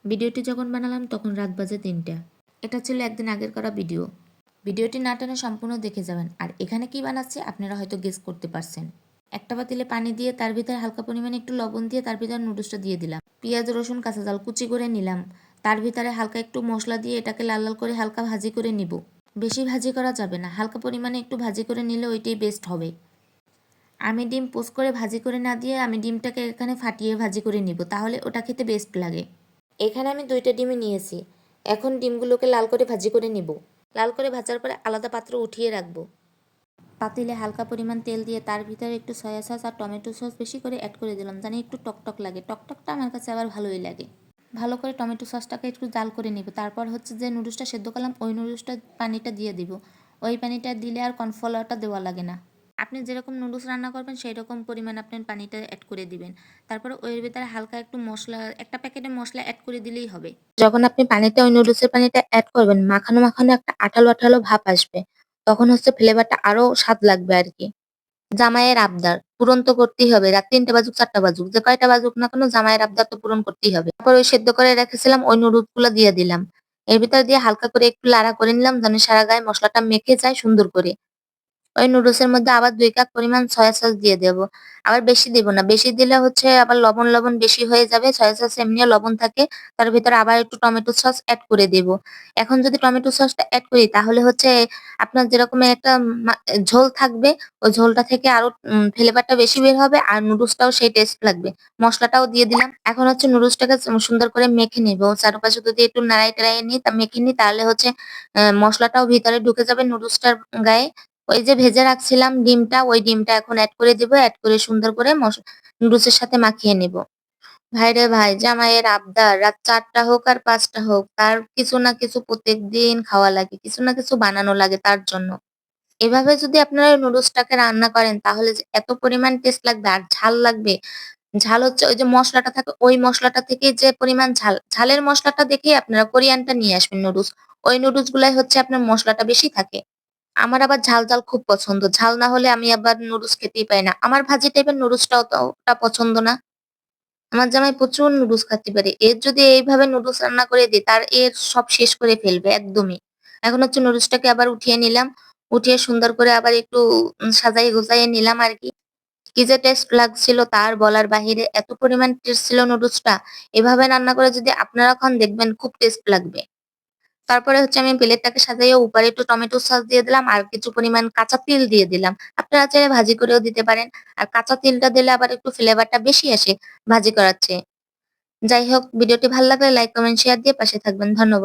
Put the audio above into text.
ভিডিওটি যখন বানালাম তখন রাত বাজে ৩টা। এটা ছিল একদিন আগের করা ভিডিও। ভিডিওটি না টেনে সম্পূর্ণ দেখে যাবেন। আর এখানে কি বানাচ্ছি আপনারা হয়তো গেস করতে পারছেন। একটা পাতিলে পানি দিয়ে তার ভিতরে হালকা পরিমাণে একটু লবণ দিয়ে তার ভিতরে নুডলসটা দিয়ে দিলাম। পেঁয়াজ রসুন কাঁচা ঝাল কুচি করে নিলাম। তার ভিতরে হালকা একটু মশলা দিয়ে এটাকে লাল লাল করে হালকা ভাজি করে নিব। বেশি ভাজি করা যাবে না, হালকা পরিমাণে একটু ভাজি করে নিলে ওইটাই বেস্ট হবে। আমি ডিম পোস্ট করে ভাজি করে না দিয়ে আমি ডিমটাকে এখানে ফাটিয়ে ভাজি করে নিব, তাহলে ওটা খেতে বেস্ট লাগে। এখানে আমি 2টা ডিমই নিয়েছি। এখন ডিমগুলোকে লাল করে ভাজি করে নিব। লাল করে ভাজার পরে আলাদা পাত্র উঠিয়ে রাখবো। পাতিলে হালকা পরিমাণ তেল দিয়ে তার ভিতরে একটু সয়া সস আর টমেটো সস বেশি করে অ্যাড করে দিলাম, জানি একটু টকটক লাগে। টকটকটা আমার কাছে আবার ভালোই লাগে। ভালো করে টমেটো সসটাকে একটু জাল করে নিব। তারপর হচ্ছে যে নুডলসটা সেদ্ধ করলাম ওই নুডলসটা পানিটা দিয়ে দিব। ওই পানিটা দিলে আর কর্নফ্লাওয়ারটা দেওয়া লাগে না। আপনি যেরকম নুডলস রান্না করবেন সেই রকম পরিমাণ আপনি পানিটা অ্যাড করে দিবেন। তারপরে ওর ভিতরে হালকা একটু মশলা, একটা প্যাকেটে মশলা অ্যাড করে দিলেই হবে। যখন আপনি পানিতে ওই নুডলসের পানিটা অ্যাড করবেন মাখানো মাখানো একটা আঠালো আঠালো ভাব আসবে। তখন হচ্ছে ফ্লেভারটা আরো স্বাদ লাগবে আর কি। জামাইয়ের আবদার পূরণ তো করতেই হবে। রাত ৩টা বাজুক ৪টা বাজুক যে কয়টা বাজুক না কেন জামাইয়ের আবদার তো পূরণ করতেই হবে। তারপর ওই সেদ্ধ করে রেখেছিলাম ওই নুডলস গুলো দিয়ে দিলাম। এর ভিতর দিয়ে হালকা করে একটু লাড়া করে নিলাম যেন সারা গায়ে মশলাটা মেখে যায় সুন্দর করে। ওই নুডলসের মধ্যে আবার ২ কাপ পরিমাণ সয়া সস দিয়ে দেব। আবার বেশি দিব না। বেশি দিলে হচ্ছে আবার লবণ লবণ বেশি হয়ে যাবে। সয়া সস এমনিও লবণ থাকে। তার ভিতরে আবার একটু টমেটো সস এড করে দেব। এখন যদি টমেটো সসটা এড করি তাহলে হচ্ছে আপনার যেরকম একটা ঝোল থাকবে ওই ঝোলটা থেকে আরো ফ্লেভারটা বেশি বের হবে আর নুডলসটাও সেই টেস্ট লাগবে। মসলাটাও দিয়ে দিলাম। এখন হচ্ছে নুডলসটাকে সুন্দর করে মেখে নিব। চারপাশে যদি একটু নাড়ায় টাড়ায় নিই মেখে নিই তাহলে হচ্ছে মসলাটাও ভিতরে ঢুকে যাবে নুডলসটার গায়ে। ওই যে ভেজে রাখছিলাম ডিমটা, ওই ডিমটা এখন এড করে দিব। এড করে সুন্দর করে নুডলসের সাথে মাখিয়ে নিব। ভাইরে ভাই জামাইয়ের আবদার রাত ৪টা হোক আর ৫টা হোক তার কিছু না কিছু প্রত্যেকদিন খাওয়া লাগে। কিছু না কিছু বানানো লাগে তার জন্য। এভাবে যদি আপনারা নুডলসটাকে রান্না করেন তাহলে যে এত পরিমাণ টেস্ট লাগবে আর ঝাল লাগবে। ঝাল হচ্ছে ওই যে মসলাটা থাকে ওই মসলাটা থেকেই যে পরিমাণ ঝাল, ঝালের মসলাটা দেখেই আপনারা কোরিয়ানটা নিয়ে আসবেন নুডলস। ওই নুডলস গুলাই হচ্ছে আপনার মসলাটা বেশি থাকে। আমার আবার ঝাল, ঝাল খুব পছন্দ। ঝাল না হলে আমি আবার নুডলস খেতেই পারি না। আমার ভাজি টাইপের নুডলসটাও তো ওটা পছন্দ না। আমার জামাই প্রচুর নুডলস খাইতে পারে। এর যদি এইভাবে নুডলস রান্না করে দেই তার এর সব শেষ করে ফেলবে একদমই। এখন হচ্ছে নুডলসটাকে আবার উঠিয়ে নিলাম। উঠিয়ে সুন্দর করে আবার একটু সাজায় গুছাইয়ে নিলাম আরকি। কি যে টেস্ট লাগছিল তার বলার বাহিরে। এত পরিমাণ টেস্ট ছিল নুডলসটা। এভাবে রান্না করে যদি আপনারা খান দেখবেন খুব টেস্ট লাগবে। তারপরে হচ্ছে আমি প্লেটটাকে সাজাইয়ে উপরে একটু টমেটো সস দিয়ে দিলাম আর কিছু পরিমাণ কাঁচা তিল দিয়ে দিলাম। আপনারা চাইলে ভাজি করেও দিতে পারেন। আর কাঁচা তিলটা দিলে আবার একটু ফ্লেভারটা বেশি আসে ভাজি করার চেয়ে। যাই হোক ভিডিওটি ভাল লাগলে লাইক, কমেন্ট, শেয়ার দিয়ে পাশে থাকবেন। ধন্যবাদ।